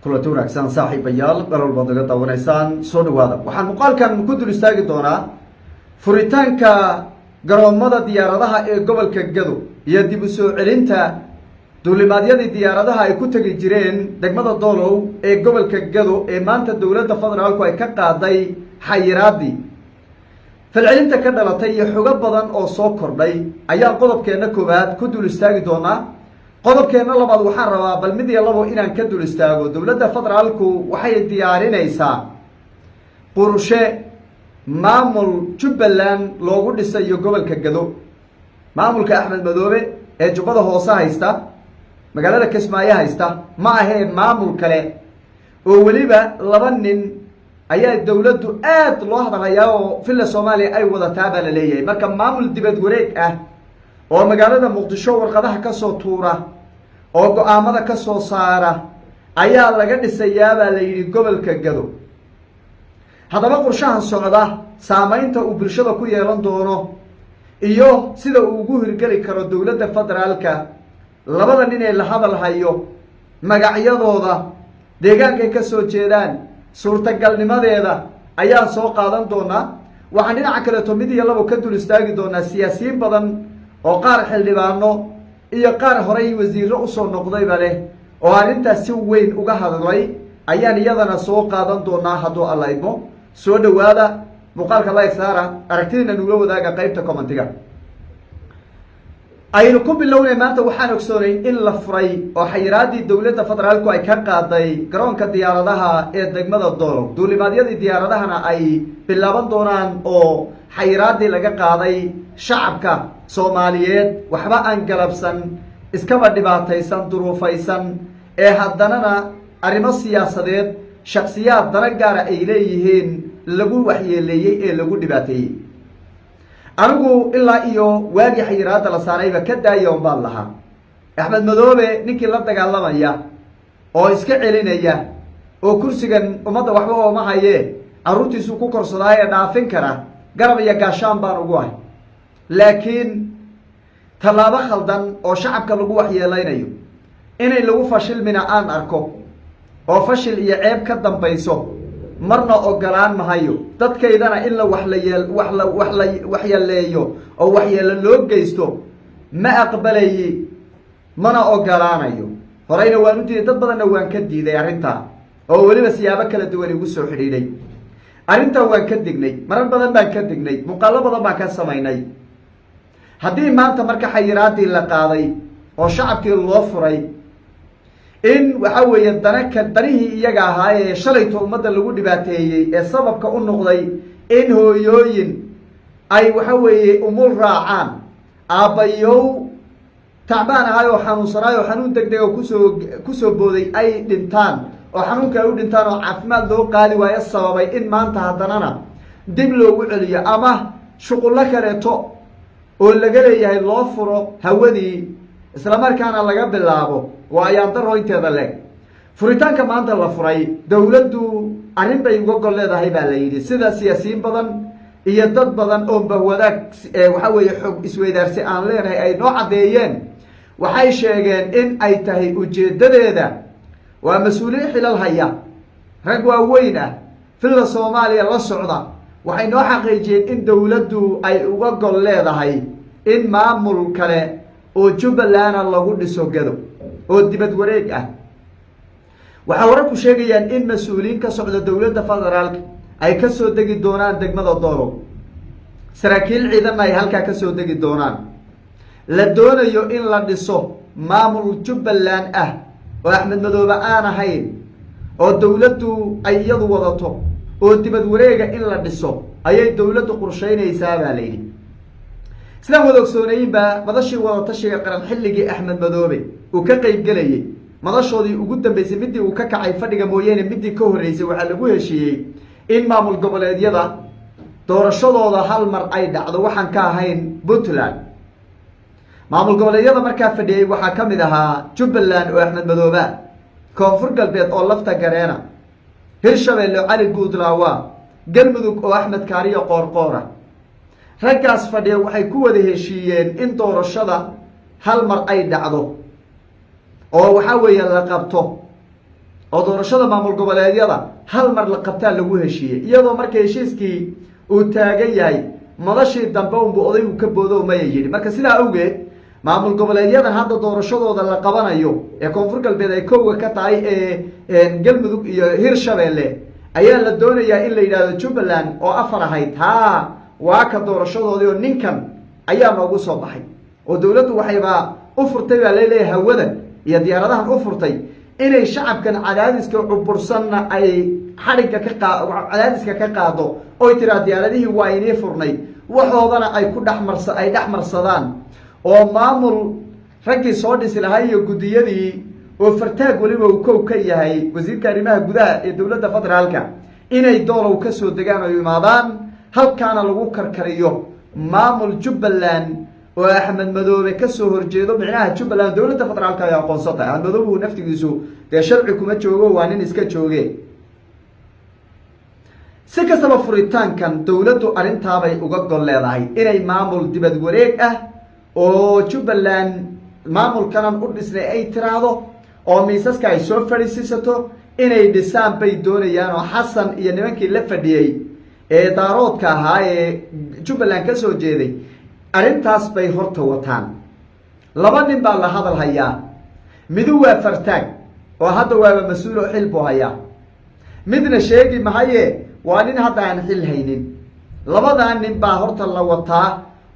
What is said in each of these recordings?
kulanti wanaagsan saaxiibayaal galol baad naga daawanaysaan soo dhawaada waxaan muuqaalkan ku dul istaagi doonaa furitaanka garoomada diyaaradaha ee gobolka Gado iyo dib u soo celinta duulimaadyadii diyaaradaha ay ku tagi jireen degmada Doolow ee gobolka Gado ee maanta dowladda federaalku ay ka qaaday xayiraadii falcelinta ka dhalatay iyo xogo badan oo soo kordhay ayaa qodobkeena koowaad ku dul istaagi doonaa qodobkeena labaad waxaan rabaa bal mid iyo labo inaan ka dul istaago dowladda federaalku waxay diyaarinaysaa qorshe maamul Jubbaland loogu dhisayo gobolka Gado maamulka Axmed Madoobe ee Jubbada Hoose haysta magaalada Kismaayo haysta ma ahayn maamul kale oo waliba laba nin ayaa dowladdu aad loo hadlayaa oo filla Soomaaliya ay wadataa baa la leeyahay marka maamul dibad wareeg ah oo magaalada Muqdisho warqadaha ka soo tuura oo go'aamada ka soo saara ayaa laga dhisayaa baa la yiri gobolka Gado haddaba qorshahan socda saameynta uu bulshada ku yeelan doono iyo sida uu ugu hirgeli karo dowladda federaalka labada nin ee la hadal hayo magacyadooda deegaankay ka soo jeedaan suurtagalnimadeeda ayaan soo qaadan doonaa waxaan dhinaca kaleeto mid iyo labo ka dul istaagi doonaa siyaasiyiin badan oo qaar xildhibaano iyo qaar horey wasiirro usoo noqdayba leh oo arrintaas si weyn uga hadlay ayaan iyadana soo qaadan doonaa hadduu alla idmo soo dhawaada muuqaalka like saara aragtidiina nugula wadaaga qaybta commentiga aynu ku bilownay maanta waxaan ogsoonay in la furay oo xayiraadii dowladda federaalku ay ka qaaday garoonka diyaaradaha ee degmada Doolow duulimaadyadii diyaaradahana ay bilaaban doonaan oo xayiraadii laga qaaday shacabka Soomaaliyeed waxba aan galabsan iskaba dhibaataysan duruufaysan ee haddanana arrimo siyaasadeed shakhsiyaad dana gaara ay leeyihiin lagu waxyeeleeyay ee lagu dhibaateeyay anigu ilaa iyo waagi xayiraada la saarayba ka daayoon baan lahaa Axmed Madoobe ninkii la dagaalamaya oo iska celinaya oo kursigan ummadda waxba ooma hayee carruurtiisu ku korsadaa ee dhaafin kara garab iyo gaashaan baan ugu ahay laakiin tallaabo khaldan oo shacabka lagu waxyeelaynayo inay lagu fashilmina aan arko oo fashil iyo ceeb ka dambayso marna ogolaan mahayo dadkaydana in la waxyeeleeyo oo waxyeelo loo geysto ma aqbalayi mana ogolaanayo horeyna waan u diiday dad badanna waan ka diiday arrintaa oo weliba siyaabo kala duwan igu soo xidhiidhay arrintaa waan ka dignay marar badan baan ka dignay muuqaallo badan baan ka samaynay haddii maanta marka xayiraadii la qaaday oo shacabkii loo furay in waxa weeye danihii iyaga ahaa ee shalayto ummadda lagu dhibaateeyey ee sababka u noqday in hooyooyin ay waxa weeye umul raacaan aabbayow tacbaan ahay oo xanuunsanaay oo xanuun degdeg oo kusoo booday ay dhintaan oo xanuunka ay u dhintaan oo caafimaad loo qaadi waayo sababay in maanta haddanana dib loogu celiyo ama shuqullo kaleeto oo laga leeyahay loo furo hawadii isla markaana laga bilaabo waa ayaan daro inteeda leeg furitaanka maanta la furay dowladdu arrin bay uga gol leedahay baa la yidhi sida siyaasiyiin badan iyo dad badan oo bahwadaag waxa weeye xog isweydaarsi aan leenahay ay noo caddeeyeen waxay sheegeen in ay tahay ujeeddadeeda waa mas-uuliyiin xilal haya rag waaweyn ah filla Soomaaliya la socda waxay noo xaqiijiyeen in dowladdu ay uga gol leedahay in maamul kale oo Jubbaland lagu dhiso Gado oo dibad wareeg ah waxa wararku sheegayaan in mas'uuliyiin ka socda dowladda federaalka ay ka soo degi doonaan degmada Doolow saraakiil ciidan ay halka ka soo degi doonaan la doonayo in la dhiso maamul Jubbaland ah oo Axmed Madoobe aan ahayn oo dowladdu ay iyadu wadato oo dibad wareega in la dhiso ayay dowladdu qorsheynaysaa baa la yiri sidaan wada ogsoonayba madashii wadatashiga qaran xilligii Axmed Madoobe uu ka qayb galayay madashoodii ugu dambeysay midii uu ka kacay fadhiga mooyeen midii ka horeysay waxa lagu heshiiyey in maamul goboleedyada doorashadooda hal mar ay dhacdo waxaan ka ahayn Puntland maamul goboleedyada markaa fadhiyay waxaa ka mid ahaa Jubbaland oo Axmed Madoobe koonfur galbeed oo lafta gareena Hirshabelle Cali Guudlaawa Galmudug oo Axmed Kaariyo Qoorqoora raggaas fadhiya waxay ku wada heshiiyeen in doorashada hal mar ay dhacdo oo waxa weeye la qabto oo doorashada maamul goboleedyada hal mar la qabtaa lagu heshiiyey iyadoo marka heshiiskii uu taagan yahay madashii dambe unbu odaygu ka boodo maya yidhi marka sidaa awgeed maamul goboleedyadan hadda doorashadooda la qabanayo ee koonfur galbeed ay kowga ka tahay ee galmudug iyo hirshabeelle ayaa la doonayaa in la yidhaahdo jubbaland oo afar ahayd waa ka doorashadoodii oo ninkan ayaa noogu soo baxay oo dowladdu waxayba u furtay baa laleeyahay hawadan iyo diyaaradahan u furtay inay shacabkan cadaadiska cubursanna ay xadhigga cadaadiska ka qaado oy tiraa diyaaradihii waa inii furnay waxoodana ay ku ay dhex marsadaan oo maamul raggii soo dhisi lahaa iyo guddiyadii oo fartaag weliba uu kow ka yahay wasiirka arrimaha gudaha ee dowladda federaalka inay doolow ka soo degaan oo imaadaan halkaana lagu karkariyo maamul jubbaland oo axmed madoobe ka soo horjeedo micnaha jubbaland dowladda federaalka ay aqoonsan tahay axmed madoobe uu naftigiisu dee sharci kuma joogo waa nin iska jooge si kastaba furitaankan dowladdu arrintaabay uga gol leedahay inay maamul dibad wareeg ah oo jubbaland maamulkanan u dhisnay ay tiraahdo oo miisaska ay soo fadhiisiisato inay dhisaan bay doonayaan oo xasan iyo nimankii la fadhiyey ee daaroodka ahaa ee jubbaland ka soo jeeday arrintaas bay horta wataan laba nin baa la hadal hayaa midu waa fartaag oo hadda waaba mas-uul oo xil buu hayaa midna sheegi mahaye waa nin hadda aan xil haynin labadaa nin baa horta la wataa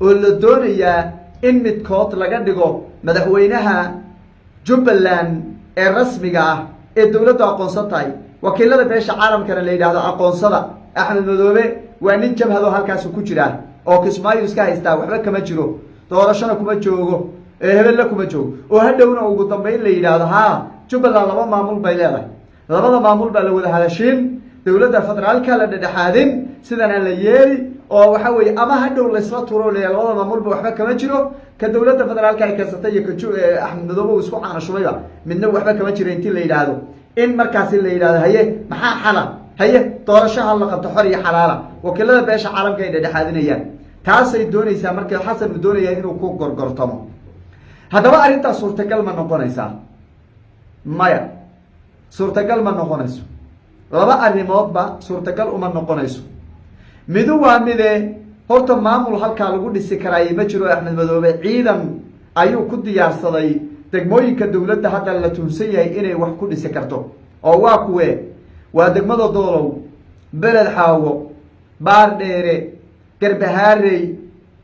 oo la doonayaa in midkood laga dhigo madaxweynaha jubbaland ee rasmiga ah ee dowladdu aqoonsan tahay wakiilada beesha caalamkana la yidhaahdo aqoonsada axmed madoobe waa nin jabhado halkaasu ku jira oo kismaayo iska haystaa waxba kama jiro doorashona kuma joogo hebelle kuma joogo oo hadhowna ugu dambeyn la yidhaahdo jubbaland laba maamul bay leedahay labada maamul baa la wada hadashiin dowladda federaalka la dhedhexaadin sidan aan la yeeli oo waxa weeye ama hadhow laysla turo leeyahay labada maamulba waxba kama jiro ka dowladda federaalka ay kaysatay iyo axmed madoobe uu isku caanashubayba midna waxba kama jiro intii la yidhaahdo in markaasi la yidhahdo haye maxaa xala haye doorashaha la qabto xor iyo xalaala wakiilada beesha caalamka ay dhedhexaadinayaan taasay doonaysaa marka xasan uu doonaya inuu ku gorgortamo haddaba arrintaas suurtagal ma noqonaysaa maya suurtagal ma noqonayso laba arrimoodba suurtagal uma noqonayso midu waa mide horta maamul halkaa lagu dhisi karaaye ma jiro axmed madoobe ciidan ayuu ku diyaarsaday degmooyinka dowladda hadda la tuhunsan yahay inay wax ku dhisi karto oo waa kuwe waa degmada doolow beled xaawo baardheere garbahaarey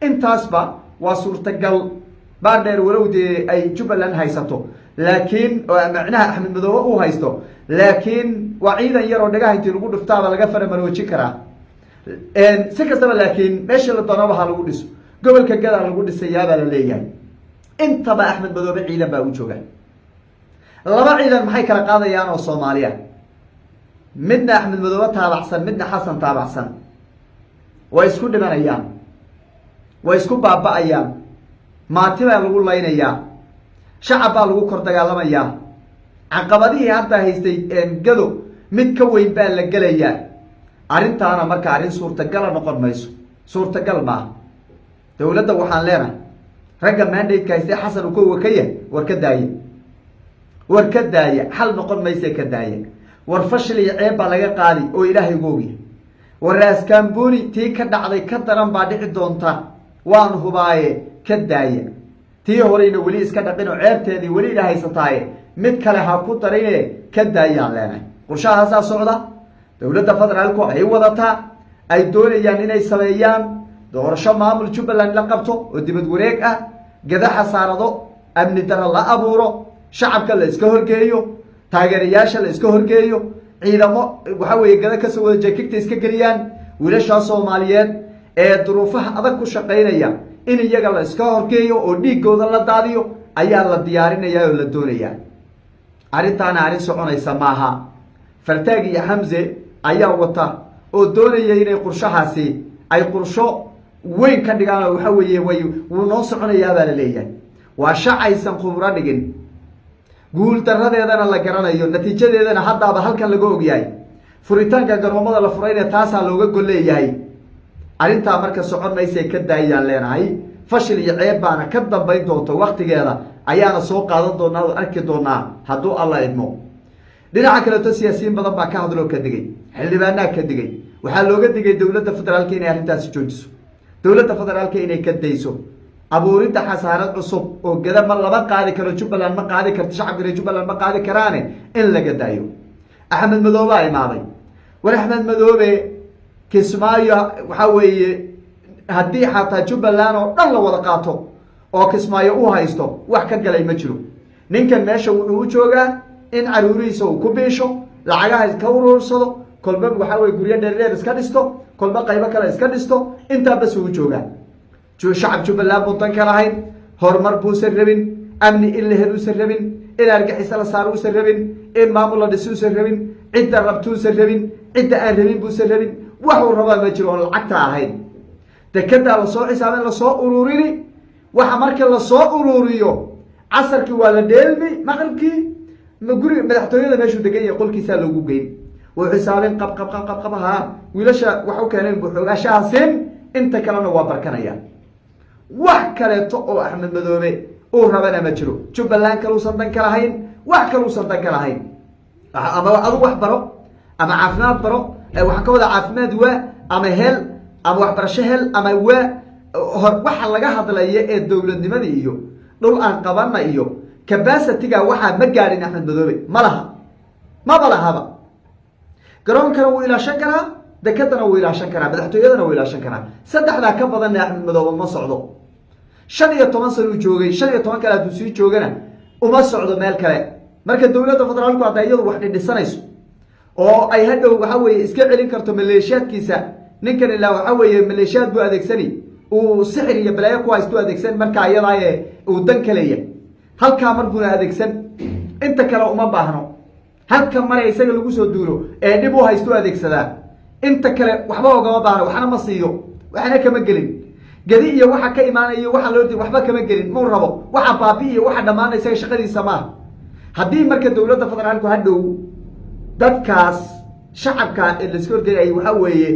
intaasba waa suurtagal baardheere walow dee ay jubbaland haysato laakiin macnaha axmed madoobe uu haysto laakiin waa ciidan yaroo dhagaha intii lagu dhuftaaba laga faramaroojin karaa si kastaba laakiin meesha la doonaba ha lagu dhiso gobolka gadaa lagu dhisayaabaa la leeyahay intaba axmed madoobe ciidan baa u jooga laba ciidan maxay kala qaadayaan oo soomaaliya midna axmed madoobe taabacsan midna xasan taabacsan way isku dhimanayaan way isku baaba-ayaan maati baa lagu laynayaa shacab baa lagu kor dagaalamayaa caqabadihii hadda haystay gado mid ka weyn baa la gelayaa arrintaana marka arrin suurtagala noqon mayso suurtagal maaha dowladda waxaan leenahay ragga mandate-ka haystay xasan uu kowa ka yahay war ka daaya xal noqon mayse ka daaya war fashil iyo ceeb baa laga qaadi oo ilaahay ugu ogyahay war raaskaamboni tii ka dhacday ka daran baa dhici doonta waan hubaaye ka daaya tii horeyna weli iska dhaqin oo ceebteedii weli ila haysataaye mid kale ha ku darine ka daayaan leenahay qorshahaasaa socda dowladda federaalku ay wadataa ay doonayaan inay sameeyaan doorasho maamul jubbaland la qabto oo dibad wareeg ah gada xasaarado amni daro la abuuro shacabka la iska horgeeyo taageerayaasha la iska horgeeyo ciidamo waxa weeye gada kasoo wada jeekigta iska geliyaan wiilashaa soomaaliyeed ee duruufaha adag ku shaqaynaya in iyaga la iska horgeeyo oo dhiigooda la daadiyo ayaa la diyaarinayaa oo la doonayaa arrintaana arrin soconaysa maaha fartaag iyo xamse ayaa wata oo doonaya inay qorshahaasi ay qorsho weyn ka dhigaan oo waxa weeye wuu noo soconayaabaa la leeyahay waa shacaysan khubro dhigin guul daradeedana la garanayo natiijadeedana haddaaba halkan laga ogyahay furitaanka garoomada la furayna taasaa looga gol leeyahay arrintaa marka socon maysay ka daayaan leenahay fashil iyo ceeb baana ka dambayn doonto waktigeeda ayaana soo qaadan doonaa oo arki doonaa hadduu alla idmo dhinaca kaleeto siyaasiyiin badan baa ka hadloo ka digay xildhibaanaa ka digay waxaa looga digay dowladda federaalka inay arrintaasi joojiso dowladda federaalka inay ka dayso abuuridda xasaarad cusub oo gada ma lama qaadi karo jubbaland ma qaadi karto shacabka reer jubbaland ma qaadi karaane in laga daayo axmed madoobe a imaaday war axmed madoobe kismaayo waxaa weeye haddii xataa jubbaland oo dhan la wada qaato oo kismaayo u haysto wax ka galay ma jiro ninkan meesha wuxuu u joogaa in caruurihiisa uu ku biisho lacagaha iska uruursado kolba waxaa weye guryo dheerdheer iska dhisto kolba qaybo kale iska dhisto intaa bas uu joogaa shacab jubbaland buu dan ka lahayn horumar buusan rabin amni in la hel uusan rabin in argixisa la saaro uusan rabin in maamul la dhisi uusan rabin cidda rabtuusan rabin cidda aan rabin buusan rabin waxuu rabaa ma jiro oon lacagta ahayn dekedaa lasoo xisaabin lasoo ururini waxa marka lasoo ururiyo casarkii waa la dheelmi maqribkii guriga madaxtooyada meeshuu degan yahay qolkiisaa loogu geyn wuu xisaabin qab haa wiilasha wax u keeneen buu xoogaashahaasin inta kalena waa barkanaya wax kaleeto oo axmed madoobe uu rabana ma jiro jubbaland kaluusan dan ka lahayn wax kaluusan dan ka lahayn ama adu wax baro ama caafimaad baro waxaan ka wada caafimaad waa ama hel ama waxbarasho hel ama waa waxa laga hadlaya ee dowladnimada iyo dhul aan qabana iyo capacity-ga waxaa ma gaadhin axmed madoobe ma laha maba lahaba garoonkana wuu ilaashan karaa dekadana wuu ilaashan karaa madaxtooyadana wuu ilaashan karaa saddexdaa ka badanna axmed madoobe ma socdo 15 sano uu joogay 15 kale hadduu sii joogana uma socdo meel kale marka dowladda federaalku hadda iyadu wax dhidhisanayso oo ay hadhow waxa weeye iska celin karto maleeshiyaadkiisa ninkan ilaa waxa weeye maleeshiyaad buu adeegsani uu sixir iyo balaayo ku haysto adeegsan marka iyadaaye uu dan kaleeya halkaa marbuuna adeegsan inta kale uma baahno halka mare isaga lagu soo duulo ee dhib u haysto adeegsadaa inta kale waxba ogama baahno waxna ma siiyo waxna kama gelin gadi iyo waxa ka imaanayo waxa loo diiday waxba kama gelin muu rabo waxa baabi iyo waxa dhamaanay isaga shaqadiisa ma haddii marka dowladda federaalku hadhow dadkaas shacabka ee la iska horgeeyay waxa weeye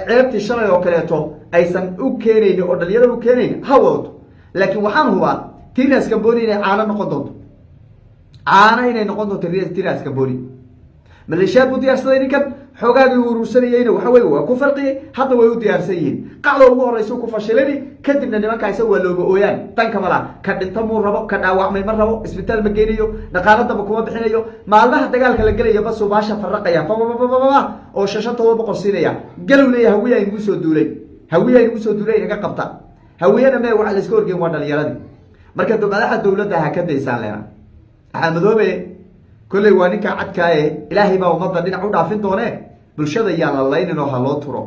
ceebtii shalay oo kaleeto aysan u keenayn oo dhalinyarada u keenayn ha wado laakiin waxaan hubaa tiras Kamboni inay caana noqon doonto caana inay noqon doonto tiras Kamboni maleeshiyaad buu diyaarsaday ninkan xoogaagii uu urursanayayna waxa weeye waa ku falqiyay hadda way u diyaarsan yihiin qacdo ugu horeysa ku fashilani kadibna nimanka isaga waa looga ooyaan tanka mala ka dhinta muu rabo ka dhaawacmay ma rabo isbitaal ma geynayo dhaqaalada ma kuma bixinayo maalmaha dagaalka la galayo bas uu baasha farqaya oo shashantooda boqor siinaya galow leeyahay hawiya inuu soo duulay inaga qabta hawiyana ma waxa la iska horgeyn waa dhalinyaradii marka madaxa dowladda ha ka daysaan leena axmed madoobe kolley waa ninka cadka ilaahay baa ummadda dhinac u dhaafin doonee bulshada yaa la laynin oo ha loo turo